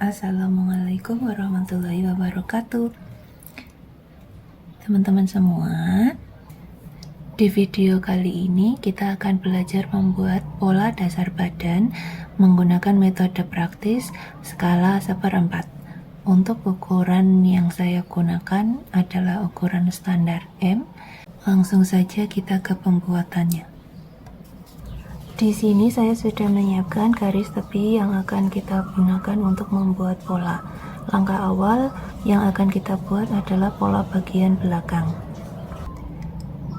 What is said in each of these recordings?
Assalamualaikum warahmatullahi wabarakatuh. Teman-teman semua, di video kali ini kita akan belajar membuat pola dasar badan menggunakan metode praktis skala 1/4. Untuk ukuran yang saya gunakan adalah ukuran standar M. Langsung saja kita ke pembuatannya. Di sini saya sudah menyiapkan garis tepi yang akan kita gunakan untuk membuat pola. Langkah awal yang akan kita buat adalah pola bagian belakang.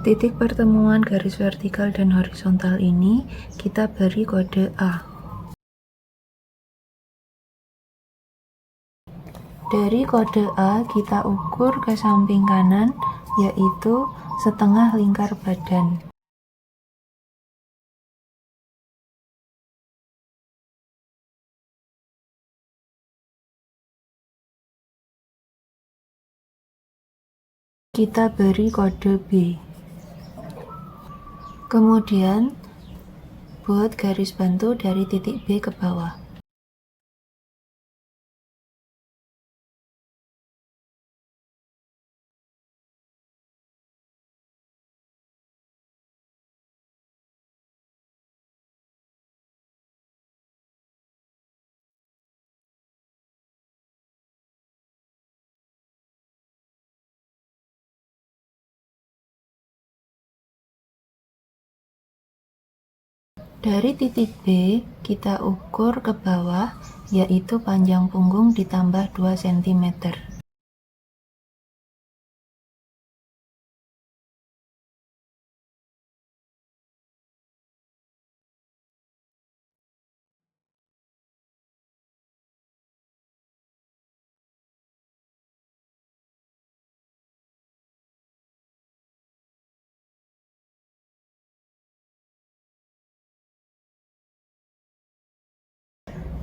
Titik pertemuan garis vertikal dan horizontal ini kita beri kode A. Dari kode A kita ukur ke samping kanan, yaitu setengah lingkar badan. Kita beri kode B. Kemudian buat garis bantu dari titik B ke bawah. Dari titik B, kita ukur ke bawah, yaitu panjang punggung ditambah 2 cm.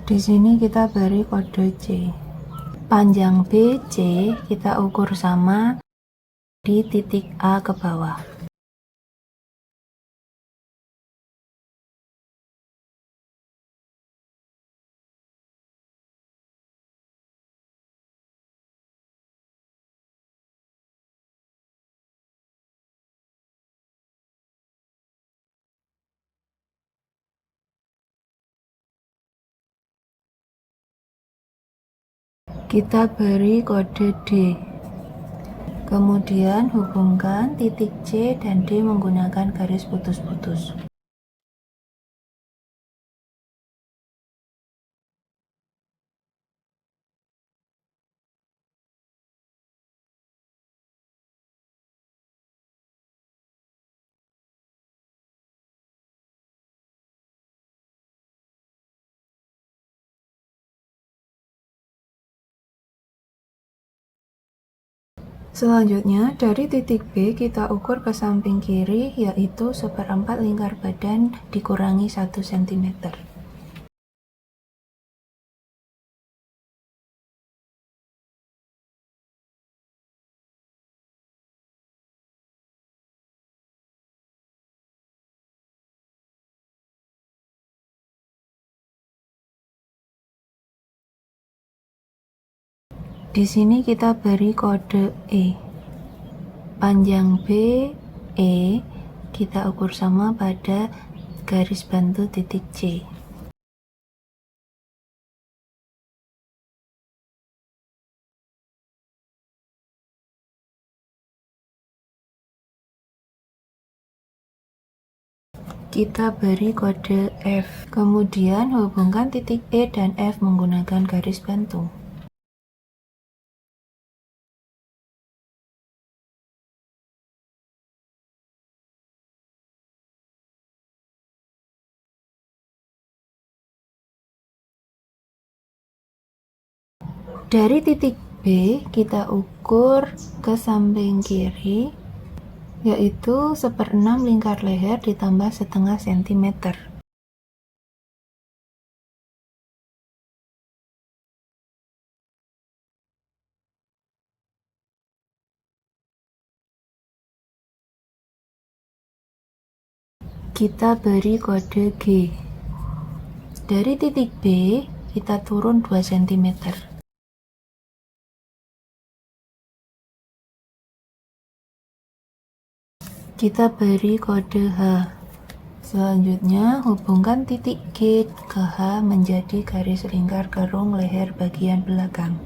Di sini kita beri kode C. Panjang BC kita ukur sama di titik A ke bawah. Kita beri kode D. Kemudian hubungkan titik C dan D menggunakan garis putus-putus. Selanjutnya, dari titik B kita ukur ke samping kiri, yaitu 1/4 lingkar badan dikurangi 1 cm. Di sini kita beri kode E. Panjang BE kita ukur sama pada garis bantu titik C. Kita beri kode F. Kemudian hubungkan titik E dan F menggunakan garis bantu. Dari titik B kita ukur ke samping kiri, yaitu 1/6 lingkar leher ditambah setengah cm. Kita beri kode G. Dari titik B kita turun 2 cm. Kita beri kode H. Selanjutnya, hubungkan titik G ke H menjadi garis lingkar kerung leher bagian belakang.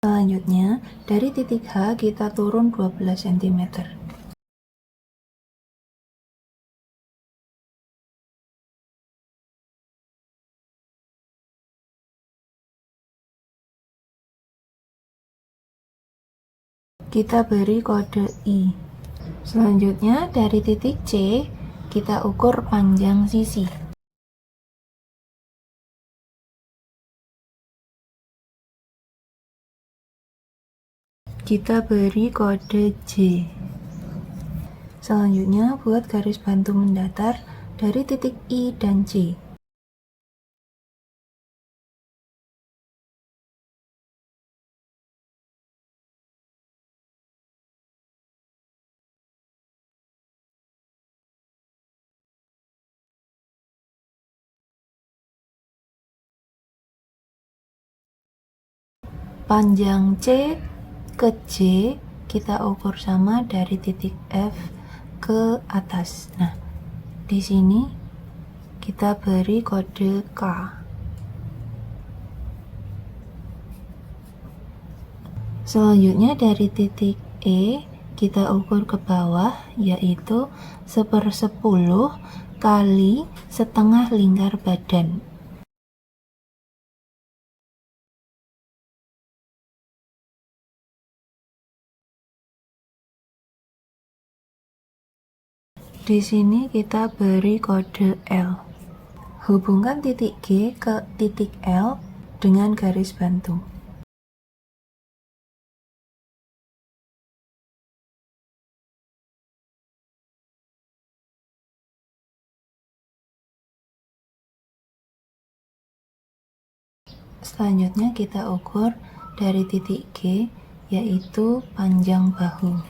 Selanjutnya, dari titik H kita turun 12 cm. Kita beri kode I. Selanjutnya, dari titik C, kita ukur panjang sisi. Kita beri kode J. Selanjutnya, buat garis bantu mendatar dari titik I dan C. Panjang C ke J kita ukur sama dari titik F ke atas. Nah, di sini kita beri kode K. Selanjutnya dari titik E kita ukur ke bawah, yaitu 1/10 kali setengah lingkar badan. Di sini kita beri kode L. Hubungkan titik G ke titik L dengan garis bantu. Selanjutnya kita ukur dari titik G, yaitu panjang bahu.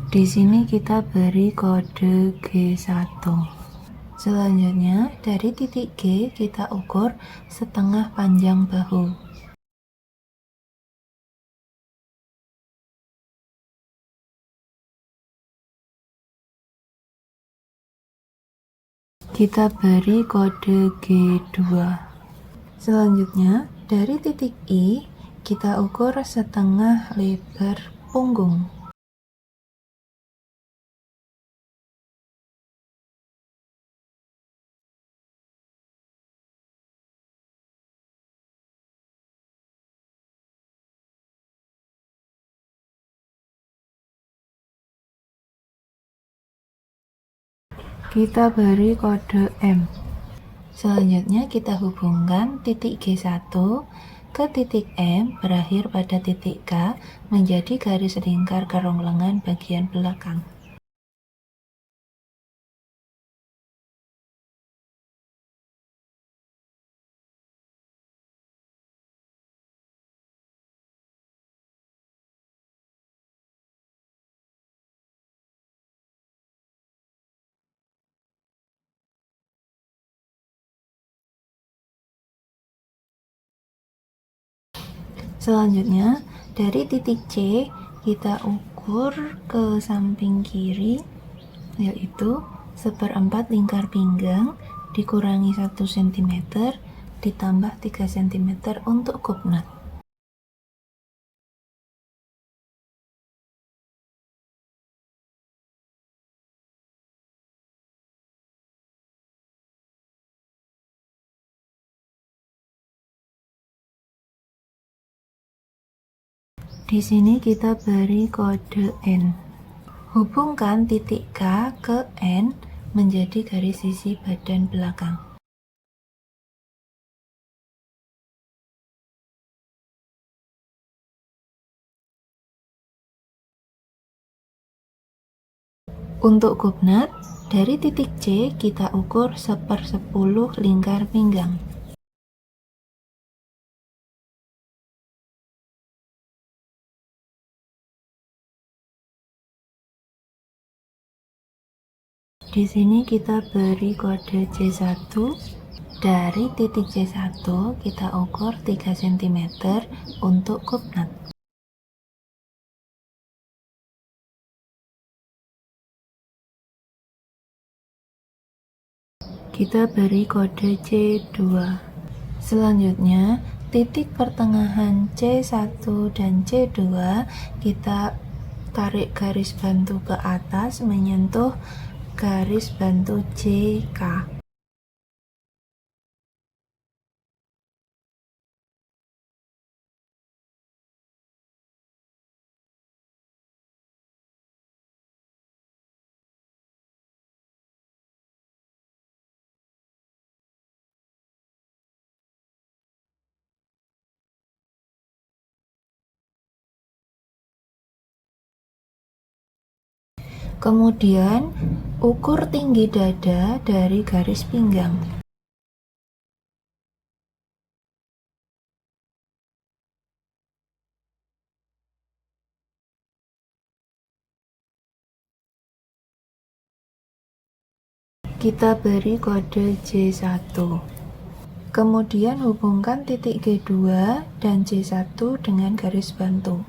Di sini kita beri kode G1. Selanjutnya, dari titik G kita ukur setengah panjang bahu. Kita beri kode G2. Selanjutnya, dari titik I kita ukur setengah lebar punggung. Kita beri kode M. Selanjutnya kita hubungkan titik G1 ke titik M berakhir pada titik K menjadi garis lingkar kerung lengan bagian belakang. Selanjutnya, dari titik C kita ukur ke samping kiri, yaitu 1/4 lingkar pinggang dikurangi 1 cm ditambah 3 cm untuk kupnat. Di sini kita beri kode N. Hubungkan titik K ke N menjadi garis sisi badan belakang. Untuk kubnat, dari titik C kita ukur 1/10 lingkar pinggang. Di sini kita beri kode C1. Dari titik C1 kita ukur 3 cm untuk kubnat. Kita beri kode C2. Selanjutnya, titik pertengahan C1 dan C2 kita tarik garis bantu ke atas menyentuh garis bantu CK. Kemudian, ukur tinggi dada dari garis pinggang. Kita beri kode C1. Kemudian hubungkan titik G2 dan C1 dengan garis bantu.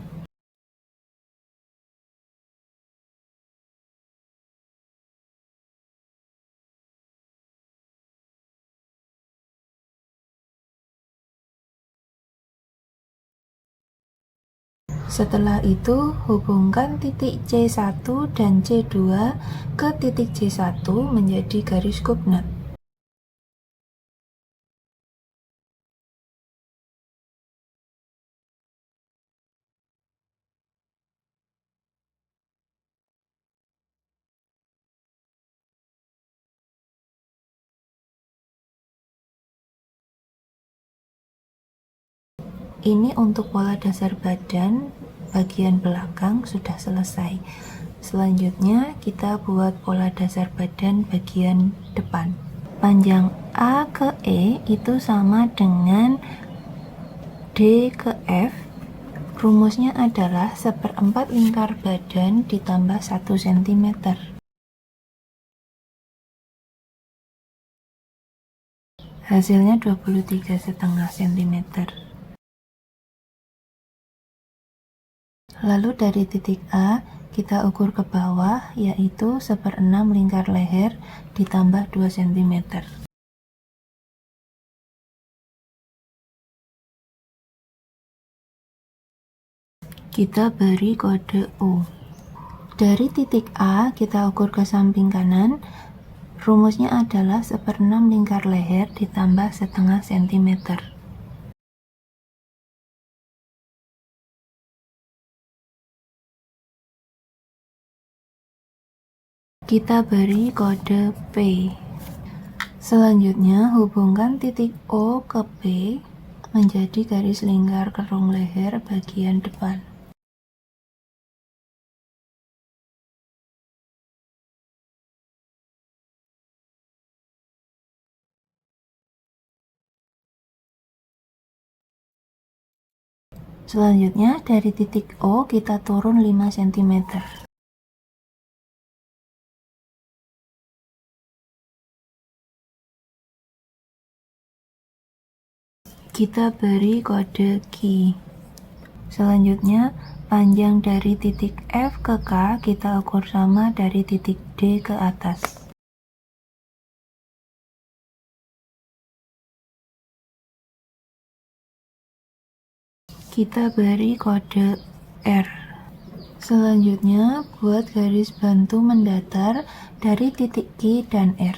Setelah itu, hubungkan titik C1 dan C2 ke titik C1 menjadi garis kubnat. Ini untuk pola dasar badan bagian belakang sudah selesai. Selanjutnya kita buat pola dasar badan bagian depan. Panjang A ke E itu sama dengan D ke F. Rumusnya adalah 1/4 lingkar badan ditambah 1 cm. Hasilnya 23,5 cm. Lalu dari titik A kita ukur ke bawah, yaitu 1/6 lingkar leher ditambah 2 cm. Kita beri kode U. Dari titik A kita ukur ke samping kanan. Rumusnya adalah 1/6 lingkar leher ditambah 0,5 cm. Kita beri kode P. Selanjutnya, hubungkan titik O ke P menjadi garis lingkar kerung leher bagian depan. Selanjutnya, dari titik O kita turun 5 cm. Kita beri kode Q. Selanjutnya, panjang dari titik F ke K kita ukur sama dari titik D ke atas. Kita beri kode R. Selanjutnya, buat garis bantu mendatar dari titik Q dan R.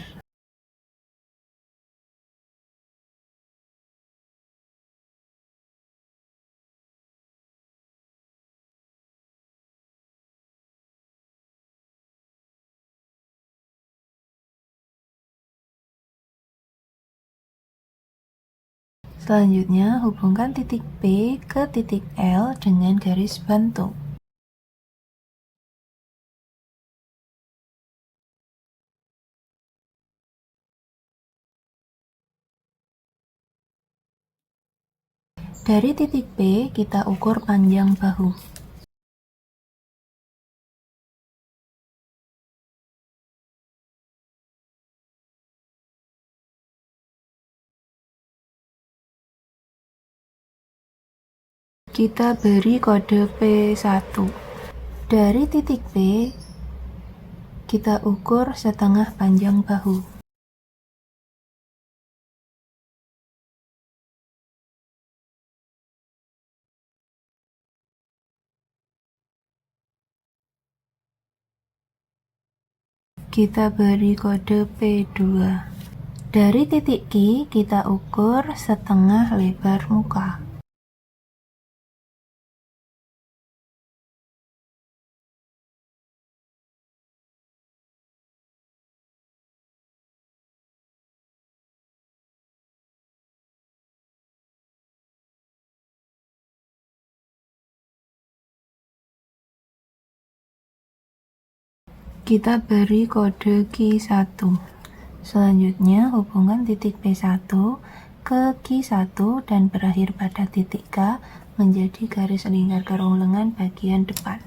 Selanjutnya, hubungkan titik P ke titik L dengan garis bantu. Dari titik P, kita ukur panjang bahu. Kita beri kode P1. Dari titik P, kita ukur setengah panjang bahu. Kita beri kode P2. Dari titik Q, kita ukur setengah lebar muka. Kita beri kode Q1. Selanjutnya, hubungkan titik P1 ke Q1 dan berakhir pada titik K menjadi garis lingkar kerung lengan bagian depan.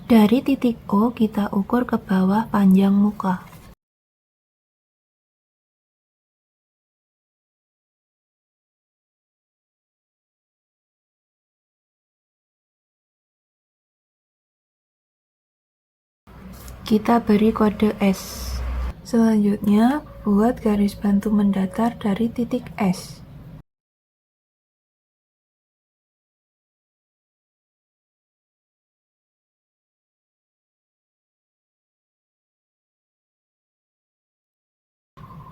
Dari titik O, kita ukur ke bawah panjang muka. Kita beri kode S. Selanjutnya, buat garis bantu mendatar dari titik S.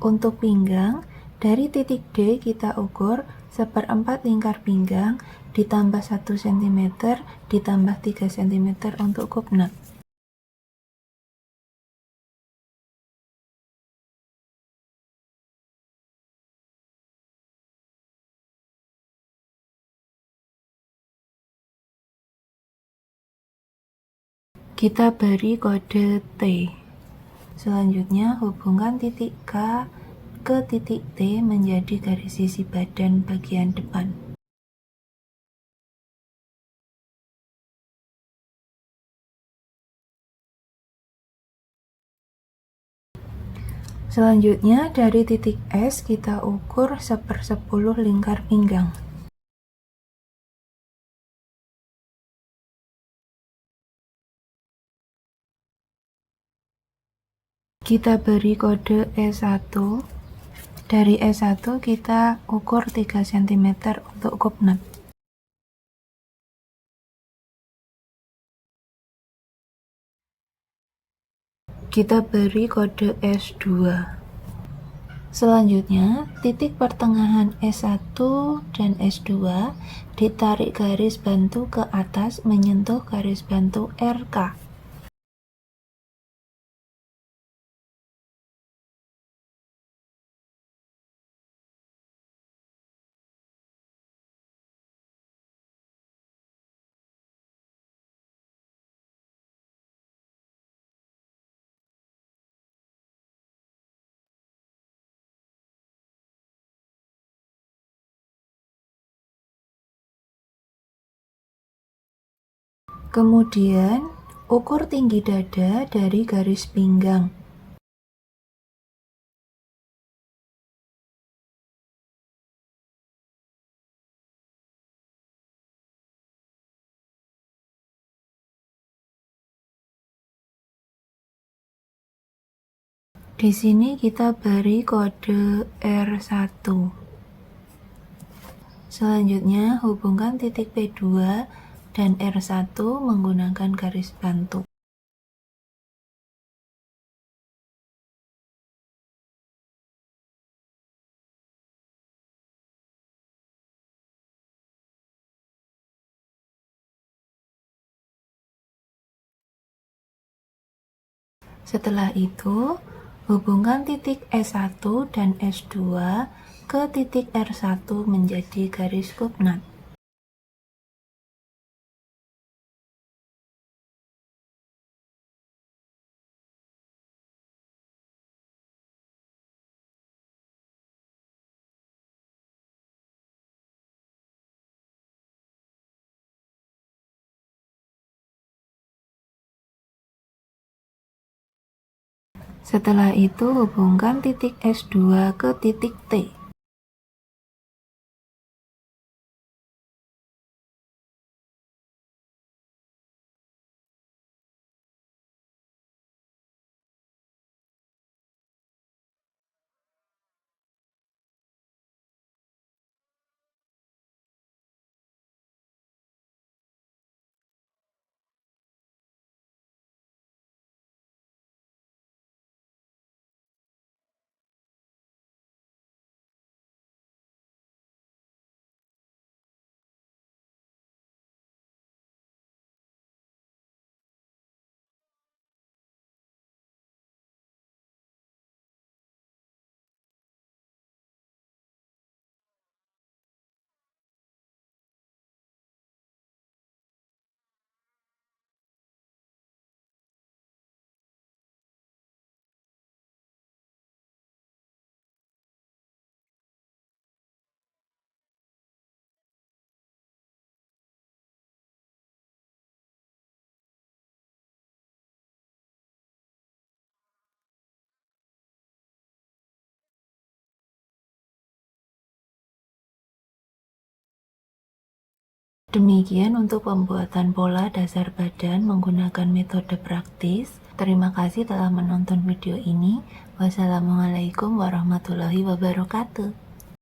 Untuk pinggang, dari titik D kita ukur 1/4 lingkar pinggang ditambah 1 cm ditambah 3 cm untuk kup nut. Kita beri kode T. Selanjutnya, hubungkan titik K ke titik T menjadi garis sisi badan bagian depan. Selanjutnya, dari titik S kita ukur 1/10 lingkar pinggang. Kita beri kode E1. Dari E1 kita ukur 3 cm untuk kup nut. Kita beri kode S2. Selanjutnya, titik pertengahan S1 dan S2 ditarik garis bantu ke atas menyentuh garis bantu RK. Kemudian, ukur tinggi dada dari garis pinggang. Di sini kita beri kode R1. Selanjutnya, hubungkan titik P2 dan R1 menggunakan garis bantu. Setelah itu, hubungkan titik S1 dan S2 ke titik R1 menjadi garis kupnat. Setelah itu, hubungkan titik S2 ke titik T. Demikian untuk pembuatan pola dasar badan menggunakan metode praktis. Terima kasih telah menonton video ini. Wassalamualaikum warahmatullahi wabarakatuh.